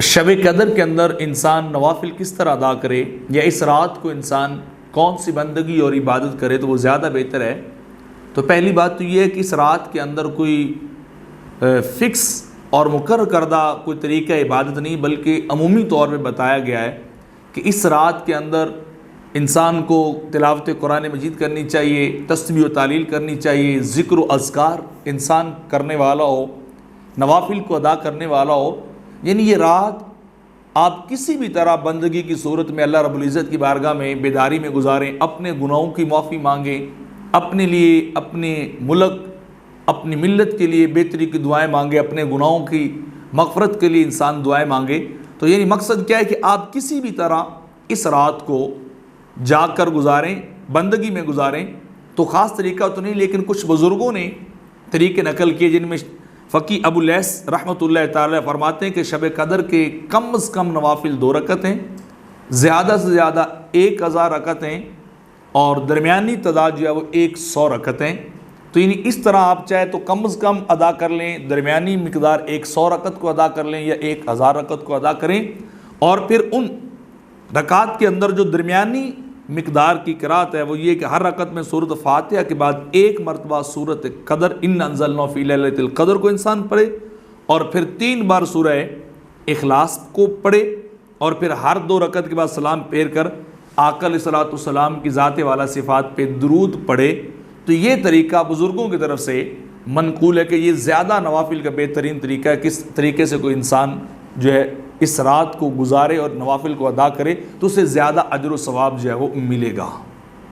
شب قدر کے اندر انسان نوافل کس طرح ادا کرے یا اس رات کو انسان کون سی بندگی اور عبادت کرے تو وہ زیادہ بہتر ہے؟ تو پہلی بات تو یہ ہے کہ اس رات کے اندر کوئی فکس اور مقرر کردہ کوئی طریقہ عبادت نہیں، بلکہ عمومی طور پہ بتایا گیا ہے کہ اس رات کے اندر انسان کو تلاوت قرآن مجید کرنی چاہیے، تسبیح و تعلیل کرنی چاہیے، ذکر و اذکار انسان کرنے والا ہو، نوافل کو ادا کرنے والا ہو۔ یعنی یہ رات آپ کسی بھی طرح بندگی کی صورت میں اللہ رب العزت کی بارگاہ میں بیداری میں گزاریں، اپنے گناہوں کی معافی مانگیں، اپنے لیے، اپنے ملک، اپنی ملت کے لیے بہتری کی دعائیں مانگیں، اپنے گناہوں کی مغفرت کے لیے انسان دعائیں مانگے۔ تو یعنی مقصد کیا ہے کہ آپ کسی بھی طرح اس رات کو جاگ کر گزاریں، بندگی میں گزاریں۔ تو خاص طریقہ تو نہیں، لیکن کچھ بزرگوں نے طریقے نقل کیے، جن میں فقی ابو لیث رحمۃ اللہ تعالی فرماتے ہیں کہ شب قدر کے کم از کم نوافل 2 رکعتیں، زیادہ سے زیادہ 1000 رکعتیں، اور درمیانی تعداد جو ہے وہ 100 رکعتیں۔ تو یعنی اس طرح آپ چاہے تو کم از کم ادا کر لیں، درمیانی مقدار 100 رکعت کو ادا کر لیں یا 1000 رکعت کو ادا کریں، اور پھر ان رکعات کے اندر جو درمیانی مقدار کی قرات ہے وہ یہ کہ ہر رکعت میں سورۃ فاتحہ کے بعد 1 مرتبہ سورۃ قدر انا انزلناہ فی لیلۃ القدر کو انسان پڑھے، اور پھر 3 بار سورہ اخلاص کو پڑھے، اور پھر ہر 2 رکعت کے بعد سلام پھیر کر آقا علیہ الصلوۃ والسلام کی ذات والا صفات پہ درود پڑھے۔ تو یہ طریقہ بزرگوں کی طرف سے منقول ہے کہ یہ زیادہ نوافل کا بہترین طریقہ ہے۔ کس طریقے سے کوئی انسان جو ہے اس رات کو گزارے اور نوافل کو ادا کرے تو اسے زیادہ اجر و ثواب جو ہے وہ ملے گا۔